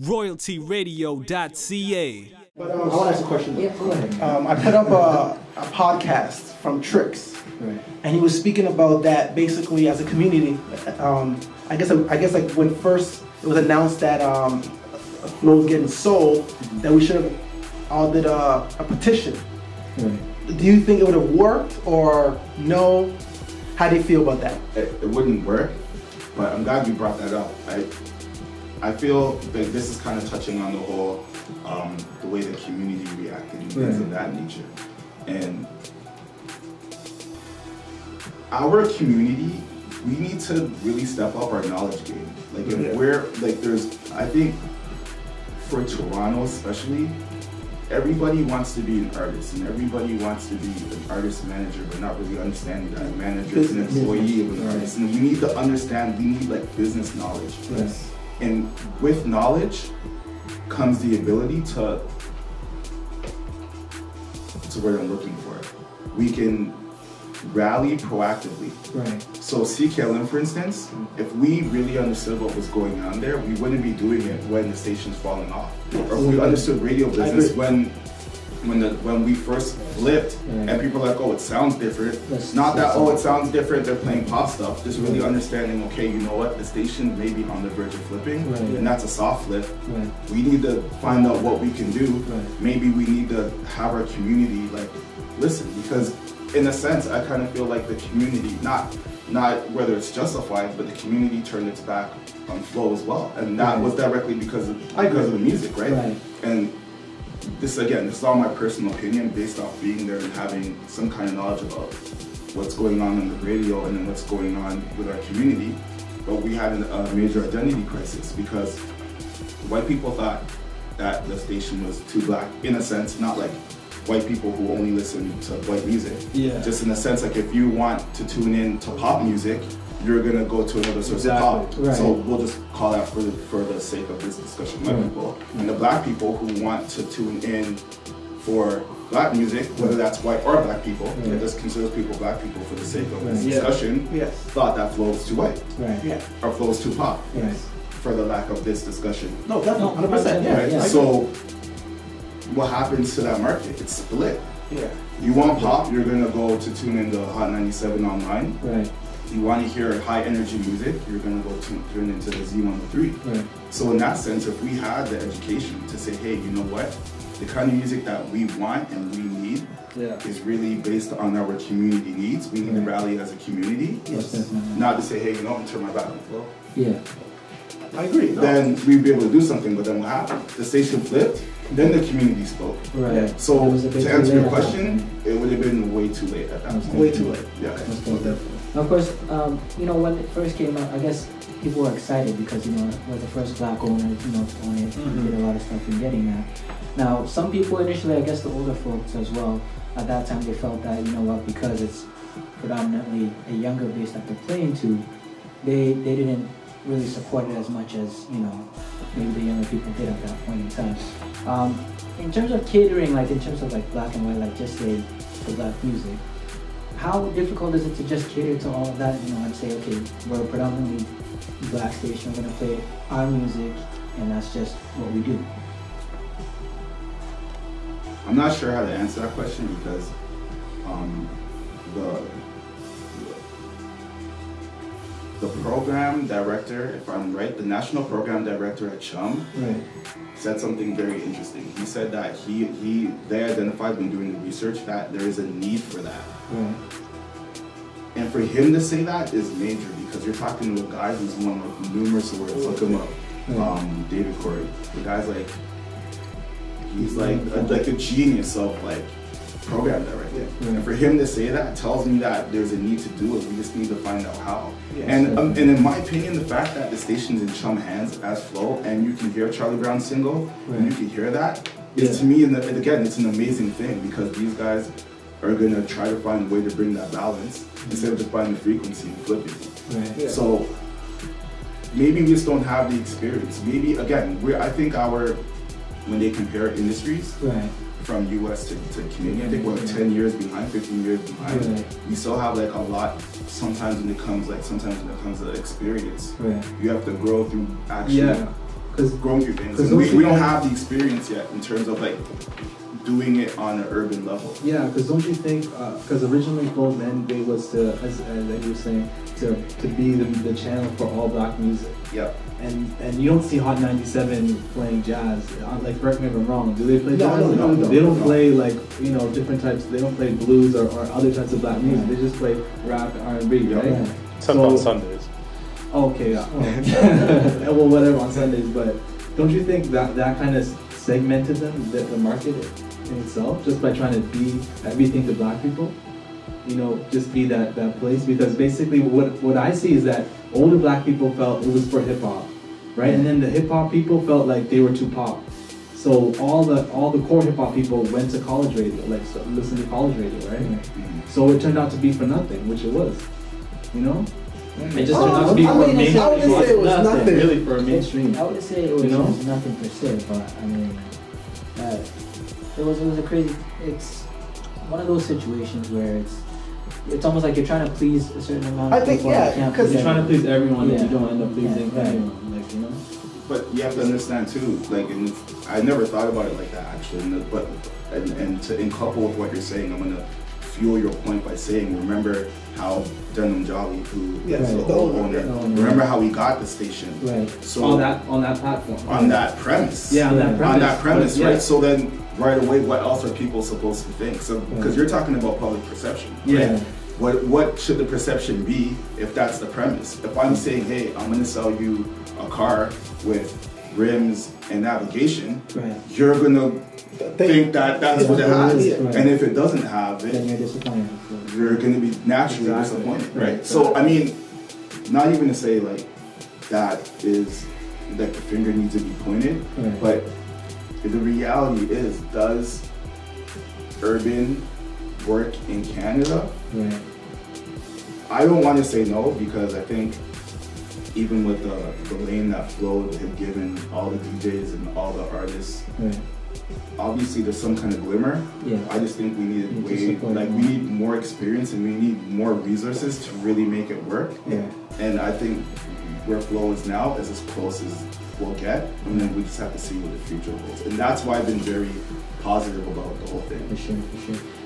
royaltyradio.ca. But I want to ask a question. Yeah, go ahead. I put up a podcast from Trix, Right. and he was speaking about that basically as a community. I guess like when first it was announced that Flow was getting sold, that we should have all did a petition. Right. Do you think it would have worked or no? How do you feel about that? It wouldn't work, but I'm glad you brought that up. I feel like this is kind of touching on the whole, the way the community reacted and things of that nature. And our community, we need to really step up our knowledge game. Like if we're, like I think for Toronto especially, everybody wants to be an artist and everybody wants to be an artist manager, but not really understanding that a manager is an employee of an artist. And we need to understand, we need like business knowledge. Yes. And with knowledge comes the ability to what I'm looking for. We can rally proactively. Right. So CKLM, for instance, if we really understood what was going on there, we wouldn't be doing it when the station's falling off. Or if we understood radio business when we first flipped and people are like, oh, it sounds different. Not that, oh, it sounds different, they're playing pop stuff. Just really understanding, okay, you know what, the station may be on the verge of flipping, and that's a soft flip. We need to find out what we can do. Maybe we need to have our community like listen, because in a sense, I kind of feel like the community, not whether it's justified, but the community turned its back on Flow as well, and that was directly because of the music, right? And this is all my personal opinion based off being there and having some kind of knowledge about what's going on the radio and then what's going on with our community. But we had a major identity crisis because white people thought that the station was too black, in a sense, not like white people who only listen to white music. Just in a sense, like if you want to tune in to pop music, you're gonna go to another source of pop. So we'll just call that for the sake of this discussion, white people. And the black people who want to tune in for black music, whether that's white or black people, it just considers people black people for the sake of this discussion, thought that Flow was too white. Or Flow was too pop. For the lack of this discussion. No, definitely, 100%. So what happens to that market? It's split. You want pop, you're gonna go to tune in to Hot 97 online. You want to hear high energy music, you're gonna go tune into the Z103. So in that sense, if we had the education to say, hey, you know what, the kind of music that we want and we need is really based on our community needs. We need to rally as a community, not to say, hey, you know, I'm turn my back on Flow. I agree. Then we'd be able to do something, but then what happened? The station flipped. Then the community spoke. So to answer your question, it would have been way too late at that point. Way too late. Of course, you know, when it first came out, I guess people were excited because, you know, it was the first black owner, you know, to own it. He did a lot of stuff in getting that. Now, some people initially, I guess the older folks as well, at that time they felt that, you know what, because it's predominantly a younger base that they're playing to, they didn't really support it as much as, you know, maybe the younger people did at that point in time. In terms of catering, like in terms of like black and white, like just say for black music, how difficult is it to just cater to all of that, you know, and say, okay, we're a predominantly black station, we're gonna play our music, and that's just what we do? I'm not sure how to answer that question because the program director, if I'm right, the national program director at CHUM said something very interesting. He said that they identified when doing the research that there is a need for that. And for him to say that is major because you're talking to a guy who's won like numerous awards. Look him up, David Corey. The guy's like, he's like a genius of like program directing. And for him to say that tells me that there's a need to do it. We just need to find out how. And in my opinion, the fact that the station's in CHUM hands as Flow, and you can hear Charlie Brown's single, and you can hear that, is to me, and again, it's an amazing thing because these guys are gonna try to find a way to bring that balance instead of just finding the frequency and flipping. So maybe we just don't have the experience. Maybe again, I think when they compare industries, from US to Canadian, I think we're 10 years behind, 15 years behind. We still have like a lot, sometimes when it comes to experience. You have to grow through actually grown through things. And we don't have the experience yet in terms of like doing it on an urban level. Yeah, because don't you think, because originally Flow's mandate was to, as you were saying, to be the channel for all black music. Yeah. And you don't see Hot 97 playing jazz. Like, correct me if I'm wrong, do they play jazz? No. They don't play like, you know, different types, they don't play blues or other types of black music. They just play rap and R&B, right? Yeah. Except on Sundays. Okay, well, whatever on Sundays, but don't you think that kind of segmented them, the market in itself, just by trying to be everything to black people? You know, just be that place? Because basically what I see is that older black people felt it was for hip hop, right? And then the hip hop people felt like they were too pop. So all the core hip hop people went to college radio, like so listen to college radio, right? Mm-hmm. So it turned out to be for nothing, which it was, you know? It just turned out to be for mainstream. I wouldn't say it was nothing. Really for mainstream. I wouldn't say it was nothing per se, but I mean, it was a crazy. It's one of those situations where it's almost like you're trying to please a certain amount of people. I think, because you're trying to please everyone, and you don't end up pleasing everyone, like, you know. But you have to understand too, like, and I never thought about it like that actually. But in couple with what you're saying, I'm gonna fuel your point by saying, remember how Denham Jolly, who is the owner, remember how he got the station, right? So on that platform, on that premise, on that premise, right? So then right away, what else are people supposed to think? So because you're talking about public perception, right? What should the perception be if that's the premise? If I'm saying, hey, I'm going to sell you a car with rims and navigation, you're going to think that that's what it has. And if it doesn't have it, then you're disappointed. You're going to be naturally disappointed, right? So, I mean, not even to say like that is like the finger needs to be pointed, but the reality is, does urban work in Canada? Right. I don't want to say no, because I think even with the lane that Flo had given all the DJs and all the artists, obviously there's some kind of glimmer. Yeah. I just think we need we need more experience and we need more resources to really make it work. Yeah. And I think where Flo is now is as close as we'll get, and then we just have to see what the future holds. And that's why I've been very positive about the whole thing. For sure.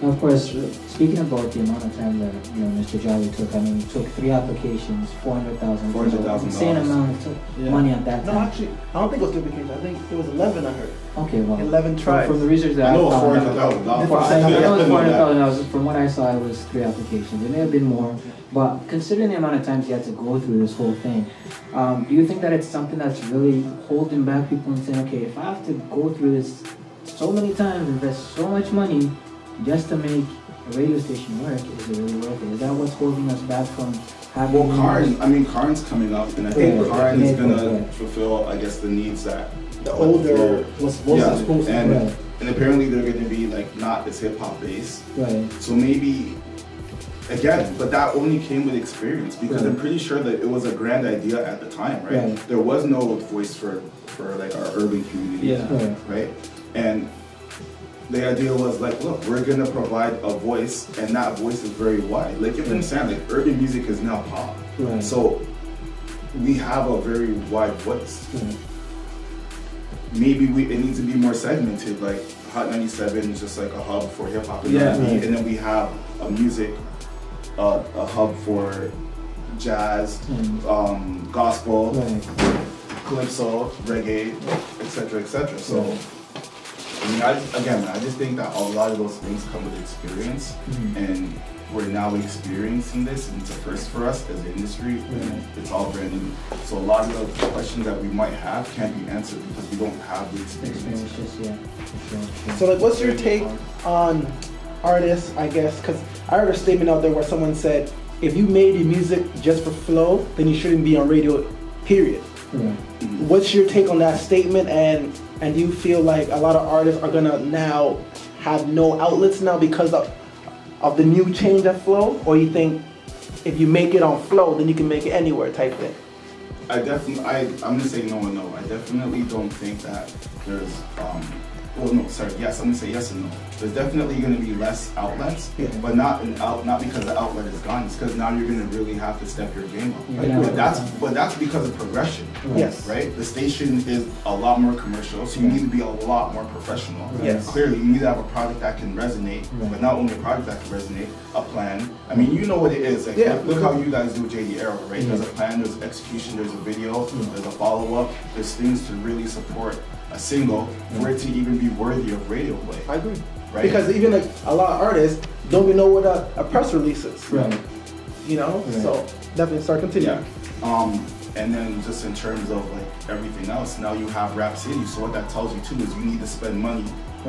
And of course, speaking about the amount of time that Mr. Jolly took, I mean, he took 3 applications, $400,000. Insane amount of money at that time. No, actually, I don't think it was 3 applications. I think it was 11. I heard. Okay, well, 11 tries. From the research that I know found, $400,000. From what I saw, it was 3 applications. There may have been more, but considering the amount of times he had to go through this whole thing, do you think that it's something that's really holding back people and saying, okay, if I have to go through this so many times, invest so much money just to make a radio station work, is it really worth it? Is that what's holding us back from having... Well, Karn's coming up, and I think Karn is going to fulfill, I guess, the needs that the older was supposed to. And apparently they're going to be like not as hip hop based. Right. So maybe again, but that only came with experience, because I'm pretty sure that it was a grand idea at the time, right? There was no voice for like our urban community, right? And the idea was like, look, we're gonna provide a voice, and that voice is very wide. Like, you understand, like urban music is now pop, so we have a very wide voice. Maybe it needs to be more segmented. Like Hot 97 is just like a hub for hip hop and R&B, and then we have a music, a hub for jazz, gospel, calypso, reggae, etc., etc. So, I mean, I just think that a lot of those things come with experience, and we're now experiencing this, and it's a first for us as an industry. It's all brand new. So a lot of the questions that we might have can't be answered because we don't have the experience. So, like, what's your take on artists, I guess? Because I heard a statement out there where someone said, if you made your music just for flow, then you shouldn't be on radio, period. What's your take on that statement, and do you feel like a lot of artists are gonna now have no outlets now because of the new change of flow, or you think if you make it on flow, then you can make it anywhere type thing? I'm gonna say no and no. I definitely don't think that there's well, no, sorry, yes, I'm gonna say yes and no. There's definitely gonna be less outlets, Yeah. but not because the outlet is gone. It's because now you're gonna really have to step your game up. Yeah. But that's because of progression. Yes. Right? The station is a lot more commercial, so you need to be a lot more professional. Yes. Clearly, you need to have a product that can resonate, but not only a product that can resonate, a plan. I mean, you know what it is. Like, look how you guys do JD Arrow, right? There's a plan, there's execution, there's a video, there's a follow-up, there's things to really support a single for it to even be worthy of radio play. I agree. Right? Because even like a lot of artists don't even know what a press release is. Right. You know? Right. So definitely start continuing. Yeah. And then just in terms of like everything else, now you have Rap City. So what that tells you too is you need to spend money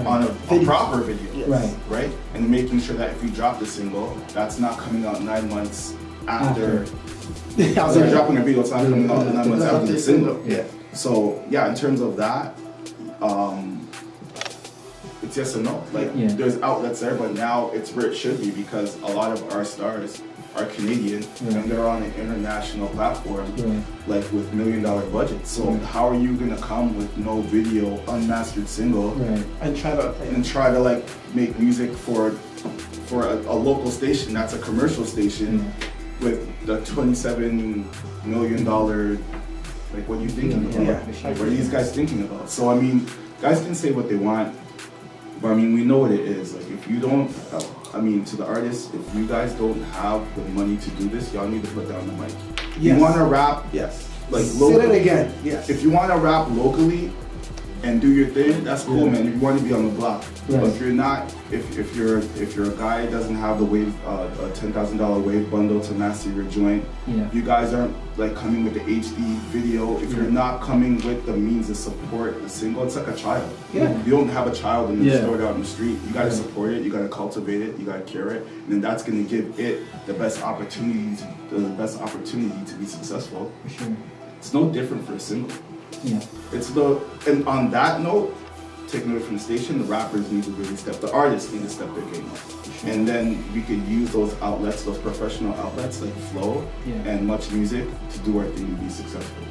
on a proper video. Yes. Right. Right? And making sure that if you drop the single, that's not coming out 9 months after. So you're dropping a video, it's not coming out 9 months after the single. Yeah. So yeah, in terms of that, it's yes and no. Like there's outlets there, but now it's where it should be because a lot of our stars are Canadian and they're on an international platform, like with $1 million budgets. So how are you gonna come with no video, unmastered single, and try to like make music for a local station that's a commercial station with the $27 million? Like, what are you thinking about? What are these guys thinking about? So I mean, guys can say what they want, but I mean, we know what it is. Like, if you don't, I mean, to the artists, if you guys don't have the money to do this, y'all need to put down the mic. You want to rap, like locally. Say it again. Yes. If you want to rap locally and do your thing, that's cool, man. If you want to be on the block, but if you're not, if you're a guy that doesn't have the wave, a $10,000 wave bundle to master your joint, you guys aren't like coming with the HD video. If you're not coming with the means to support the single, it's like a child. You don't have a child and just throw it out in the street. You gotta support it. You gotta cultivate it. You gotta care it, and then that's gonna give it the best opportunity to be successful. For sure. It's no different for a single. Yeah. And on that note, taking away from the station, the rappers need to really the artists need to step their game up. And then we could use those outlets, those professional outlets like Flow and Much Music to do our thing and be successful.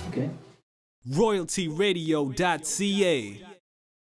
Okay. RoyaltyRadio.ca